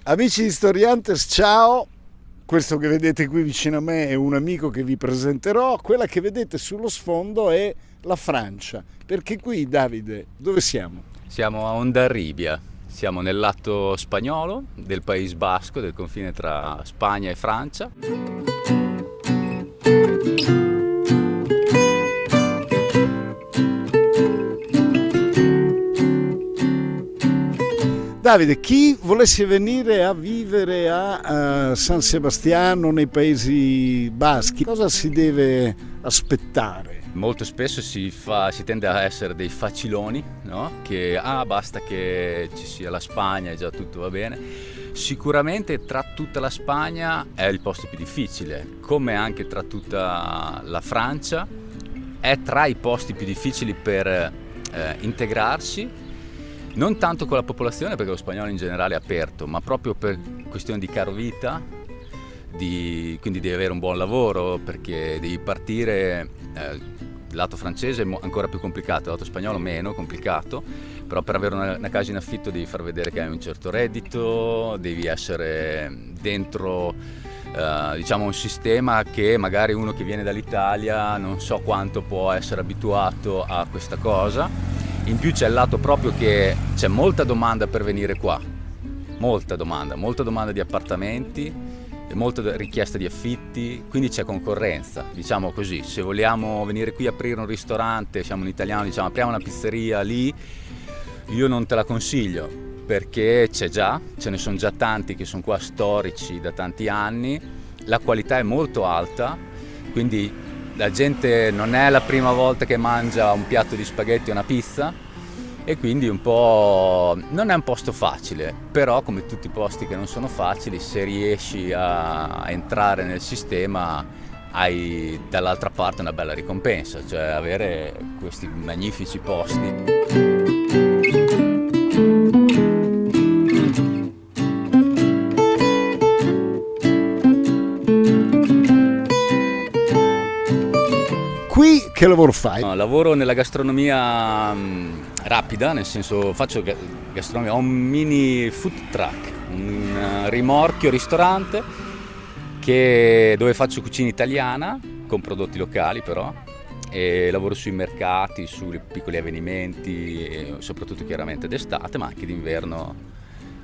Amici di Storiantes, ciao! Questo che vedete qui vicino a me è un amico che vi presenterò. Quella che vedete sullo sfondo è la Francia. Perché qui, Davide, dove siamo? Siamo a Ondarribia, siamo nel lato spagnolo del País Basco, del confine tra Spagna e Francia. Davide, chi volesse venire a vivere a San Sebastiano nei Paesi Baschi, cosa si deve aspettare? Molto spesso si tende a essere dei faciloni, no? Che basta che ci sia la Spagna e già tutto va bene. Sicuramente tra tutta la Spagna è il posto più difficile, come anche tra tutta la Francia, è tra i posti più difficili per integrarsi. Non tanto con la popolazione, perché lo spagnolo in generale è aperto, ma proprio per questione di caro vita, quindi devi avere un buon lavoro, perché devi partire. Il lato francese è ancora più complicato, il lato spagnolo meno complicato, però per avere una casa in affitto devi far vedere che hai un certo reddito, devi essere dentro un sistema che magari uno che viene dall'Italia non so quanto può essere abituato a questa cosa. In più c'è il lato proprio che c'è molta domanda per venire qua, molta domanda di appartamenti, molta richiesta di affitti, quindi c'è concorrenza, diciamo così. Se vogliamo venire qui a aprire un ristorante, siamo un italiano, diciamo apriamo una pizzeria lì, io non te la consiglio, perché ce ne sono già tanti che sono qua storici da tanti anni, la qualità è molto alta, quindi la gente non è la prima volta che mangia un piatto di spaghetti o una pizza, e quindi non è un posto facile, però come tutti i posti che non sono facili, se riesci a entrare nel sistema hai dall'altra parte una bella ricompensa, cioè avere questi magnifici posti. Qui che lavoro fai? No, lavoro nella gastronomia rapida, nel senso faccio gastronomia, ho un mini food truck, un rimorchio ristorante dove faccio cucina italiana con prodotti locali però, e lavoro sui mercati, sui piccoli avvenimenti, soprattutto chiaramente d'estate, ma anche d'inverno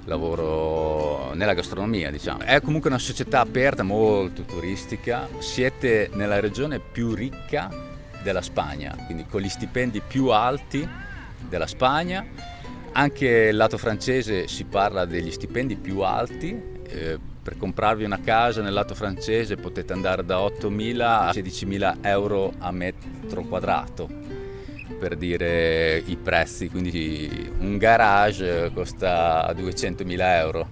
lavoro nella gastronomia, diciamo. È comunque una società aperta, molto turistica. Siete nella regione più ricca della Spagna, quindi con gli stipendi più alti della Spagna. Anche il lato francese si parla degli stipendi più alti. Per comprarvi una casa nel lato francese potete andare da 8.000 a 16.000 euro a metro quadrato, per dire i prezzi, quindi un garage costa 200.000 euro.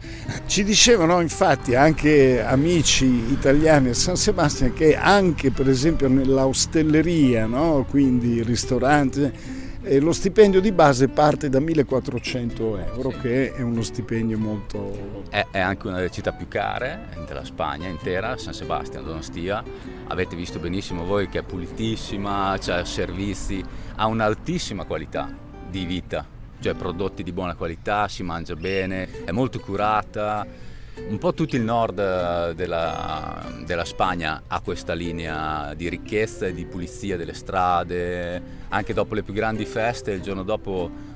Ci dicevano infatti anche amici italiani a San Sebastian che anche per esempio nell'ostelleria, no? Quindi ristorante, lo stipendio di base parte da 1.400 euro, sì, che è uno stipendio molto... È anche una delle città più care della Spagna intera, San Sebastian, Donostia. Avete visto benissimo voi che è pulitissima, c'ha servizi, ha un'altissima qualità di vita, cioè prodotti di buona qualità, si mangia bene, è molto curata. Un po' tutto il nord della Spagna ha questa linea di ricchezza e di pulizia delle strade, anche dopo le più grandi feste, il giorno dopo,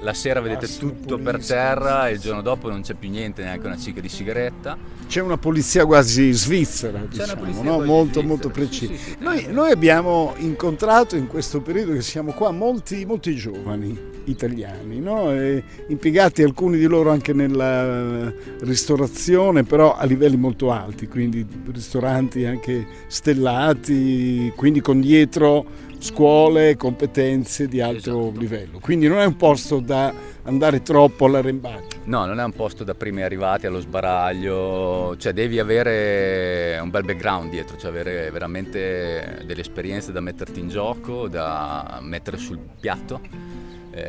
la sera vedete tutto per terra e il giorno dopo non c'è più niente, neanche una cicca di sigaretta. C'è una polizia quasi svizzera, diciamo, no? Molto molto precisa. Sì. Noi abbiamo incontrato in questo periodo che siamo qua molti giovani italiani, no? E impiegati alcuni di loro anche nella ristorazione, però a livelli molto alti, quindi ristoranti anche stellati, quindi con dietro scuole, competenze di alto livello. Quindi non è un posto da andare troppo all'arrembaggio. No, non è un posto da primi arrivati allo sbaraglio, cioè devi avere un bel background dietro, cioè avere veramente delle esperienze da metterti in gioco, da mettere sul piatto.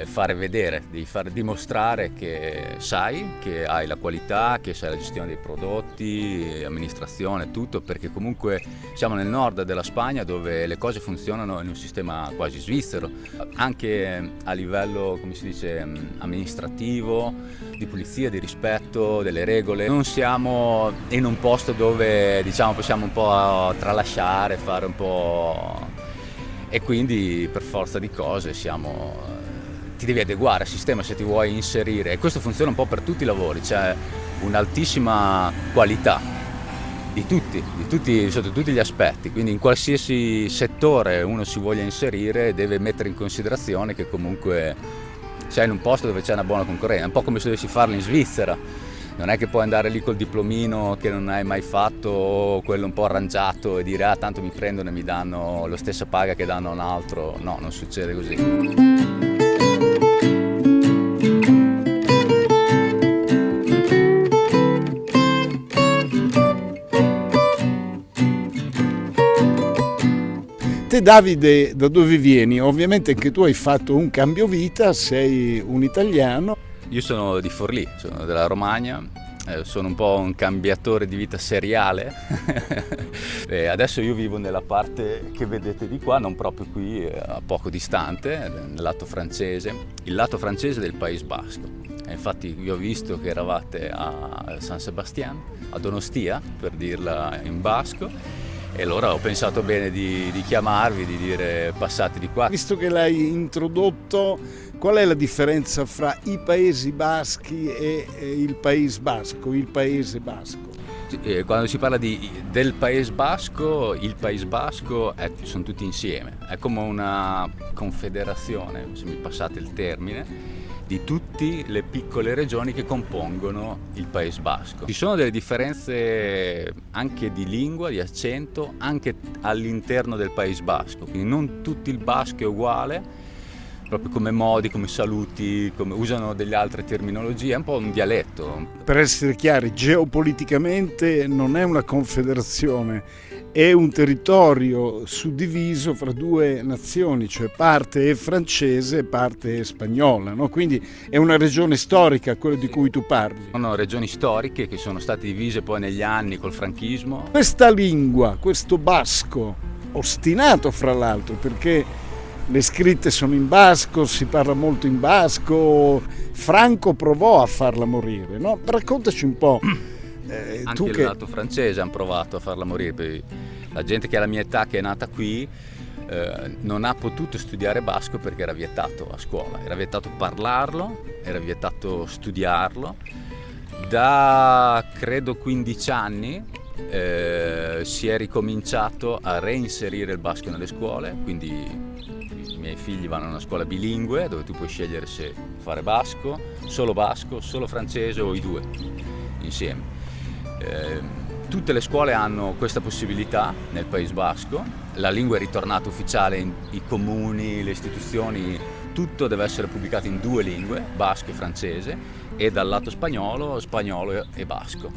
fare vedere, devi far dimostrare che sai, che hai la qualità, che sai la gestione dei prodotti, amministrazione, tutto, perché comunque siamo nel nord della Spagna dove le cose funzionano in un sistema quasi svizzero, anche a livello, come si dice, amministrativo, di pulizia, di rispetto delle regole. Non siamo in un posto dove, diciamo, possiamo un po' tralasciare, fare un po', e quindi per forza di cose ti devi adeguare al sistema se ti vuoi inserire, e questo funziona un po' per tutti i lavori, c'è un'altissima qualità sotto tutti gli aspetti, quindi in qualsiasi settore uno si voglia inserire deve mettere in considerazione che comunque sei in un posto dove c'è una buona concorrenza, è un po' come se dovessi farlo in Svizzera, non è che puoi andare lì col diplomino che non hai mai fatto o quello un po' arrangiato e dire tanto mi prendono e mi danno la stessa paga che danno a un altro, no, non succede così. Te Davide, da dove vieni? Ovviamente anche tu hai fatto un cambio vita, sei un italiano. Io sono di Forlì, sono della Romagna, sono un po' un cambiatore di vita seriale. E adesso io vivo nella parte che vedete di qua, non proprio qui, a poco distante, nel lato francese, il lato francese del País Basco. E infatti vi ho visto che eravate a San Sebastián, a Donostia, per dirla in basco. E allora ho pensato bene di chiamarvi, di dire passate di qua. Visto che l'hai introdotto, qual è la differenza fra i Paesi Baschi e il País Basco, il Paese Basco? Quando si parla del País Basco, il País Basco sono tutti insieme, è come una confederazione, se mi passate il termine, di tutte le piccole regioni che compongono il País Basco. Ci sono delle differenze anche di lingua, di accento, anche all'interno del País Basco, quindi non tutto il basco è uguale, proprio come modi, come saluti, come usano delle altre terminologie, è un po' un dialetto. Per essere chiari, geopoliticamente non è una confederazione, è un territorio suddiviso fra due nazioni, cioè parte è francese e parte è spagnola, no? Quindi è una regione storica quella di cui tu parli. Sono regioni storiche che sono state divise poi negli anni col franchismo. Questa lingua, questo basco, ostinato fra l'altro, perché le scritte sono in basco, si parla molto in basco, Franco provò a farla morire, no? Raccontaci un po'. Anche il lato francese hanno provato a farla morire, la gente che ha la mia età, che è nata qui, non ha potuto studiare basco perché era vietato a scuola, era vietato parlarlo, era vietato studiarlo. Da credo 15 anni si è ricominciato a reinserire il basco nelle scuole, quindi i miei figli vanno a una scuola bilingue dove tu puoi scegliere se fare basco, solo francese o i due insieme. Tutte le scuole hanno questa possibilità nel País Basco, la lingua è ritornata ufficiale i comuni, le istituzioni, tutto deve essere pubblicato in due lingue, basco e francese, e dal lato spagnolo e basco.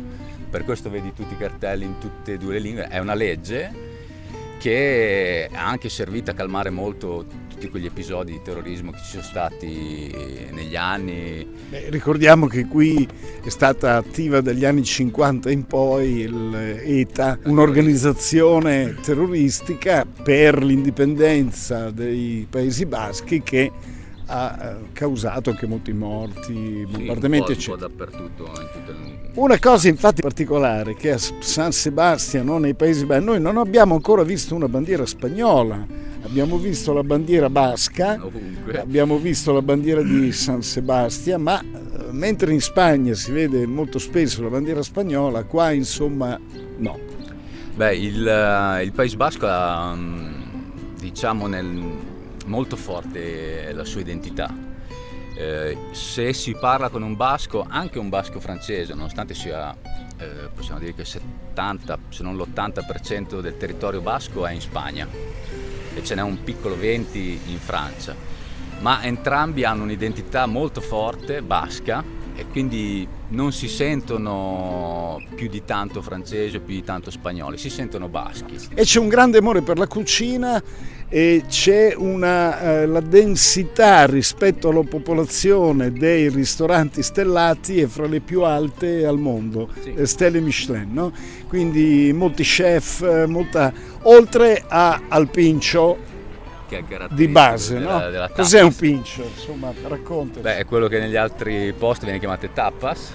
Per questo vedi tutti i cartelli in tutte e due le lingue, è una legge che ha anche servito a calmare molto tutti quegli episodi di terrorismo che ci sono stati negli anni. Ricordiamo che qui è stata attiva dagli anni 50 in poi l'ETA, un'organizzazione terroristica per l'indipendenza dei Paesi Baschi che ha causato anche molti morti, bombardamenti, eccetera. Un po' dappertutto, in tutto il... Una cosa infatti particolare che a San Sebastiano, nei Paesi Bassi, noi non abbiamo ancora visto una bandiera spagnola, abbiamo visto la bandiera basca, ovunque. Abbiamo visto la bandiera di San Sebastian, ma mentre in Spagna si vede molto spesso la bandiera spagnola, qua insomma no. Beh, il País Basco ha, diciamo, molto forte la sua identità. Se si parla con un basco, anche un basco francese, nonostante sia, possiamo dire che 70, se non l'80% del territorio basco è in Spagna e ce n'è un piccolo 20 in Francia, ma entrambi hanno un'identità molto forte basca, e quindi non si sentono più di tanto francesi o più di tanto spagnoli, si sentono baschi. E c'è un grande amore per la cucina e c'è la densità rispetto alla popolazione dei ristoranti stellati è fra le più alte al mondo, Sì. Stelle Michelin, no? Quindi molti chef, oltre al pincio Che è di base, no? della Cos'è tapas. un pincio? Insomma, racconta. Beh, è quello che negli altri posti viene chiamato tapas,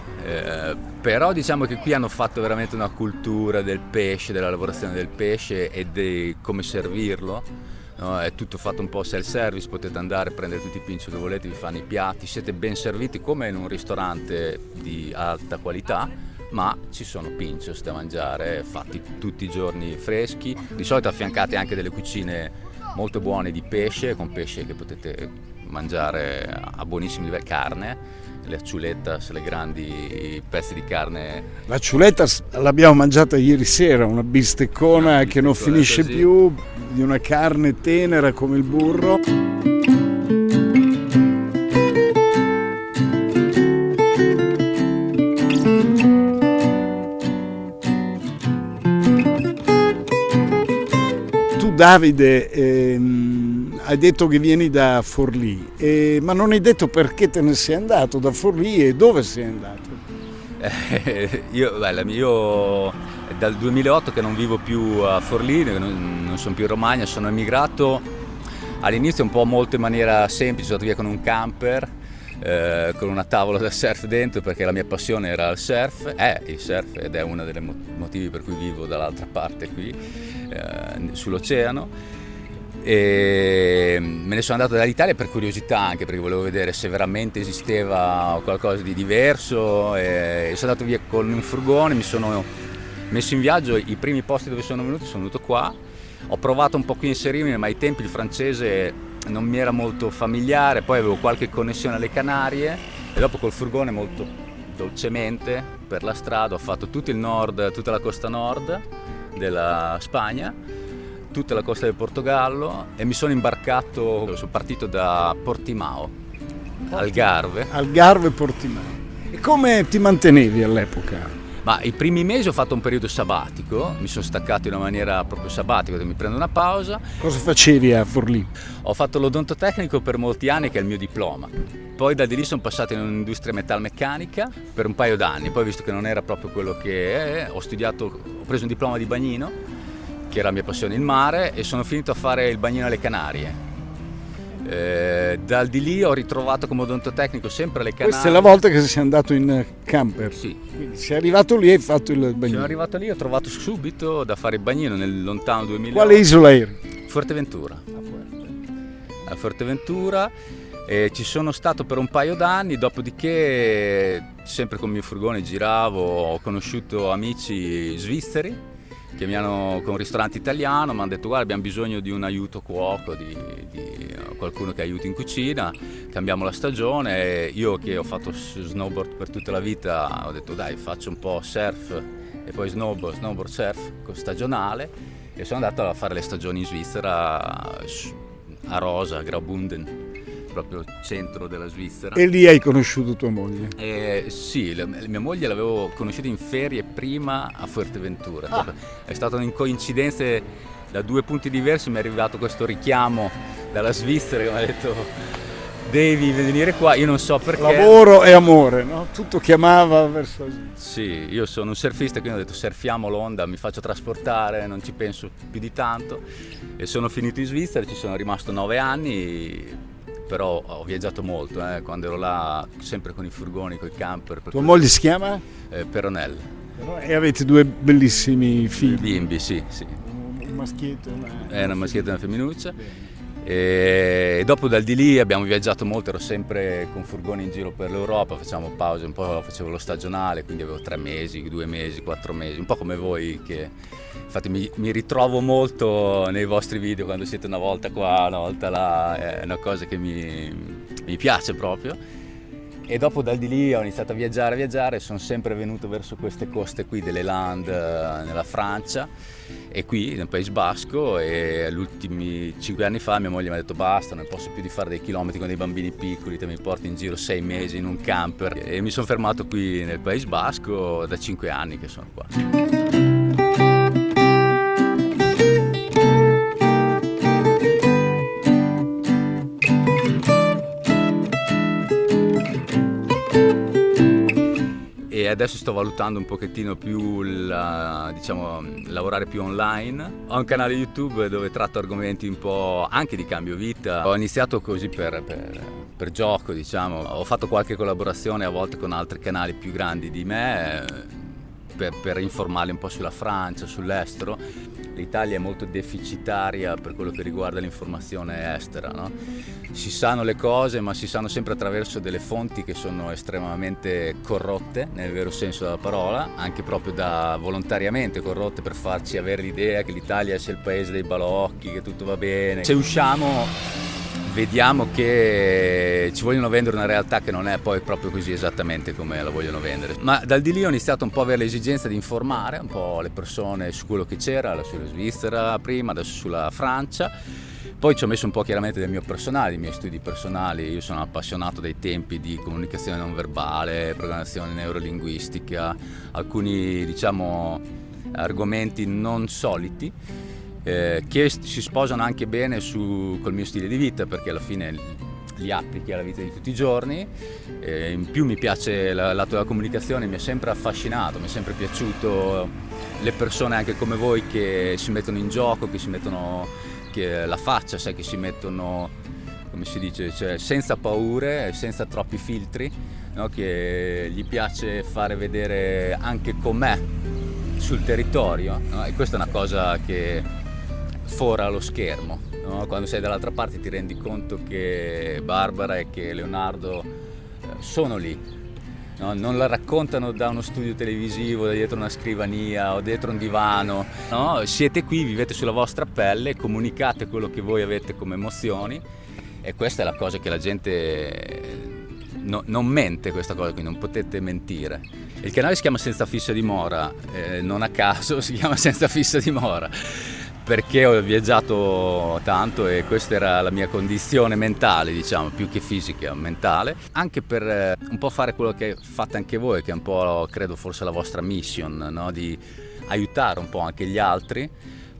però diciamo che qui hanno fatto veramente una cultura del pesce, della lavorazione del pesce e di come servirlo. No, è tutto fatto un po' self-service, potete andare a prendere tutti i pinci che volete, vi fanno i piatti, siete ben serviti come in un ristorante di alta qualità, ma ci sono pinchos da mangiare fatti tutti i giorni freschi, di solito affiancati anche delle cucine molto buone di pesce, con pesce che potete mangiare a buonissimi livelli, carne, le chuletas, le grandi pezzi di carne. La ciuletta l'abbiamo mangiata ieri sera, una bisteccona che non finisce così. più, di una carne tenera come il burro. Tu, Davide, hai detto che vieni da Forlì, ma non hai detto perché te ne sei andato da Forlì e dove sei andato? Io è dal 2008 che non vivo più a Forlì, non sono più in Romagna, sono emigrato all'inizio un po' molto in maniera semplice, sono andato via con un camper, con una tavola da surf dentro perché la mia passione era il surf ed è uno dei motivi per cui vivo dall'altra parte qui, sull'oceano. E me ne sono andato dall'Italia per curiosità, anche perché volevo vedere se veramente esisteva qualcosa di diverso, e sono andato via con un furgone, mi sono messo in viaggio. I primi posti dove sono venuto qua, ho provato un po' qui a inserirmi, ma ai tempi il francese non mi era molto familiare, poi avevo qualche connessione alle Canarie e dopo col furgone molto dolcemente per la strada ho fatto tutto il nord, tutta la costa nord della Spagna, tutta la costa del Portogallo e mi sono imbarcato, sono partito da Portimao, Algarve. Algarve e Portimao. E come ti mantenevi all'epoca? Ma i primi mesi ho fatto un periodo sabbatico, mi sono staccato in una maniera proprio sabbatica, dove mi prendo una pausa. Cosa facevi a Forlì? Ho fatto l'odontotecnico per molti anni, che è il mio diploma. Poi da di lì sono passato in un'industria metalmeccanica per un paio d'anni. Poi, visto che non era proprio quello che è, ho preso un diploma di bagnino, che era la mia passione, il mare, e sono finito a fare il bagnino alle Canarie. Dal di lì ho ritrovato come odontotecnico sempre alle Canarie. Questa è la volta che sei andato in camper? Sì. Quindi sei arrivato lì e hai fatto il bagnino? Sono arrivato lì, ho trovato subito da fare il bagnino nel lontano 2000. Quale isola eri? Fuerteventura. A Fuerteventura. Ci sono stato per un paio d'anni, dopodiché sempre con il mio furgone giravo, ho conosciuto amici svizzeri che con un ristorante italiano mi hanno detto: guarda, abbiamo bisogno di un aiuto cuoco, di qualcuno che aiuti in cucina, cambiamo la stagione. Io che ho fatto snowboard per tutta la vita ho detto dai, faccio un po' surf e poi snowboard surf stagionale, e sono andato a fare le stagioni in Svizzera, a Rosa, Graubünden, proprio centro della Svizzera. E lì hai conosciuto tua moglie? Sì, mia moglie l'avevo conosciuta in ferie prima a Fuerteventura. È stata in coincidenze da due punti diversi, mi è arrivato questo richiamo dalla Svizzera che mi ha detto: devi venire qua, io non so perché. Lavoro e amore, no? Tutto chiamava verso la Svizzera. Sì, io sono un surfista, quindi ho detto surfiamo l'onda, mi faccio trasportare, non ci penso più di tanto, e sono finito in Svizzera, ci sono rimasto 9 anni. Però ho viaggiato molto, quando ero là, sempre con i furgoni, con i camper. Tua moglie si chiama? Peronel. E avete due bellissimi figli? Bimbi, sì. Un maschietto e una maschietta e una femminuccia. E dopo dal di lì abbiamo viaggiato molto, ero sempre con furgoni in giro per l'Europa, facciamo pause, un po' facevo lo stagionale, quindi avevo 3 mesi, 2 mesi, 4 mesi, un po' come voi, che infatti mi ritrovo molto nei vostri video quando siete una volta qua, una volta là, è una cosa che mi piace proprio. E dopo dal di lì ho iniziato a viaggiare, sono sempre venuto verso queste coste qui delle Landes, nella Francia, e qui nel Paese Basco, e gli ultimi 5 anni fa mia moglie mi ha detto basta, non posso più di fare dei chilometri con dei bambini piccoli, te mi porti in giro 6 mesi in un camper, e mi sono fermato qui nel Paese Basco da 5 anni che sono qua. E adesso sto valutando un pochettino più lavorare più online. Ho un canale YouTube dove tratto argomenti un po' anche di cambio vita. Ho iniziato così per gioco, diciamo. Ho fatto qualche collaborazione a volte con altri canali più grandi di me per informarli un po' sulla Francia, sull'estero. L'Italia è molto deficitaria per quello che riguarda l'informazione estera, no? Si sanno le cose, ma si sanno sempre attraverso delle fonti che sono estremamente corrotte, nel vero senso della parola, anche proprio volontariamente corrotte per farci avere l'idea che l'Italia sia il paese dei balocchi, che tutto va bene. Se usciamo vediamo che ci vogliono vendere una realtà che non è poi proprio così esattamente come la vogliono vendere. Ma dal di lì ho iniziato un po' a avere l'esigenza di informare un po' le persone su quello che c'era, sulla Svizzera prima, adesso sulla Francia. Poi ci ho messo un po' chiaramente del mio personale, dei miei studi personali. Io sono appassionato dei tempi di comunicazione non verbale, programmazione neurolinguistica, alcuni argomenti non soliti, che si sposano anche bene col mio stile di vita, perché alla fine li applichi alla vita di tutti i giorni. In più mi piace lato della comunicazione, mi è sempre affascinato, mi è sempre piaciuto le persone anche come voi che si mettono in gioco, che la faccia, sai, che si mettono, come si dice, cioè senza paure, senza troppi filtri, no? Che gli piace fare vedere anche com'è sul territorio, no? E questa è una cosa che fora lo schermo, no? Quando sei dall'altra parte ti rendi conto che Barbara e che Leonardo sono lì, no? Non la raccontano da uno studio televisivo, da dietro una scrivania o dietro un divano, no? Siete qui, vivete sulla vostra pelle, comunicate quello che voi avete come emozioni, e questa è la cosa che la gente non mente, questa cosa qui, non potete mentire. Il canale si chiama Senza fissa dimora, non a caso si chiama Senza fissa dimora, perché ho viaggiato tanto e questa era la mia condizione mentale, diciamo, più che fisica, mentale, anche per un po' fare quello che fate anche voi, che è un po', credo, forse la vostra mission, no? Di aiutare un po' anche gli altri,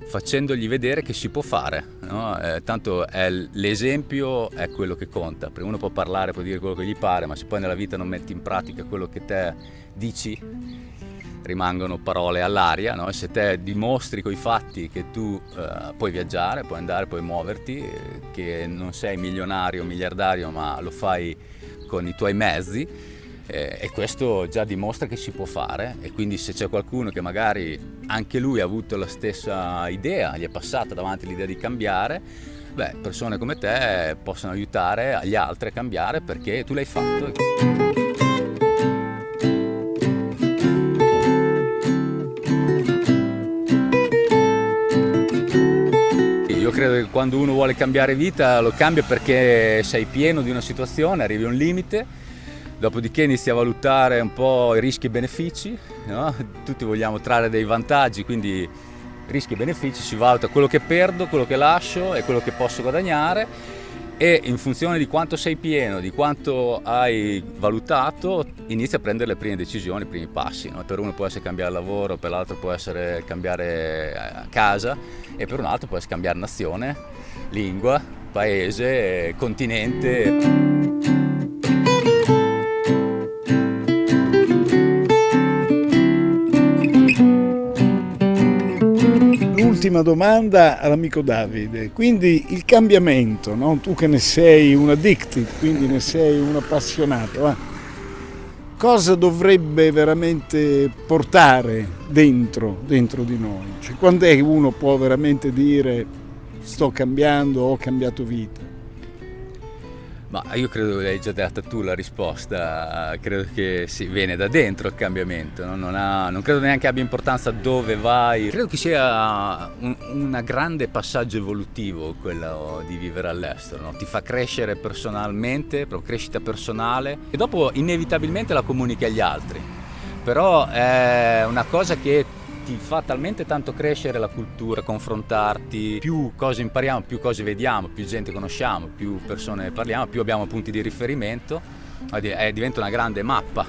facendogli vedere che si può fare, no? Tanto l'esempio è quello che conta, perché uno può parlare, può dire quello che gli pare, ma se poi nella vita non metti in pratica quello che te dici, rimangono parole all'aria, no? Se te dimostri coi fatti che tu puoi viaggiare, puoi andare, puoi muoverti, che non sei milionario o miliardario, ma lo fai con i tuoi mezzi, e questo già dimostra che si può fare. E quindi se c'è qualcuno che magari anche lui ha avuto la stessa idea, gli è passata davanti l'idea di cambiare, persone come te possono aiutare gli altri a cambiare perché tu l'hai fatto. Io credo che quando uno vuole cambiare vita lo cambia perché sei pieno di una situazione, arrivi a un limite, dopodiché inizi a valutare un po' i rischi e benefici, no? Tutti vogliamo trarre dei vantaggi, quindi rischi e benefici, si valuta quello che perdo, quello che lascio e quello che posso guadagnare, e in funzione di quanto sei pieno, di quanto hai valutato, inizi a prendere le prime decisioni, i primi passi, no? Per uno può essere cambiare lavoro, per l'altro può essere cambiare casa, e per un altro può essere cambiare nazione, lingua, paese, continente. Ultima domanda all'amico Davide, quindi il cambiamento, no? Tu che ne sei un addicted, quindi ne sei un appassionato, cosa dovrebbe veramente portare dentro di noi? Cioè, quando è che uno può veramente dire sto cambiando, ho cambiato vita? Ma io credo che l'hai già data tu la risposta, credo che viene da dentro il cambiamento, no? Non credo neanche abbia importanza dove vai, credo che sia un grande passaggio evolutivo quello di vivere all'estero, no? Ti fa crescere personalmente, proprio crescita personale, e dopo inevitabilmente la comunichi agli altri, però è una cosa che ti fa talmente tanto crescere la cultura, confrontarti, più cose impariamo, più cose vediamo, più gente conosciamo, più persone parliamo, più abbiamo punti di riferimento, diventa una grande mappa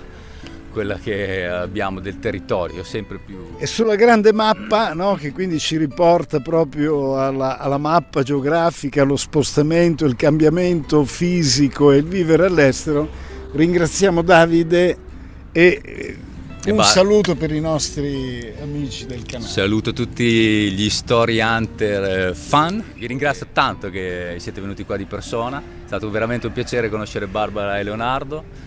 quella che abbiamo del territorio, sempre più. E sulla grande mappa, no, che quindi ci riporta proprio alla mappa geografica, allo spostamento, il cambiamento fisico e il vivere all'estero, ringraziamo Davide e un saluto per i nostri amici del canale. Saluto tutti gli Story Hunter fan, vi ringrazio tanto che siete venuti qua di persona, è stato veramente un piacere conoscere Barbara e Leonardo.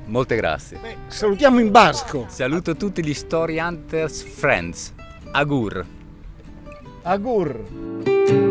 Molte grazie. Salutiamo in basco. Saluto tutti gli Story Hunters Friends. Agur. Agur.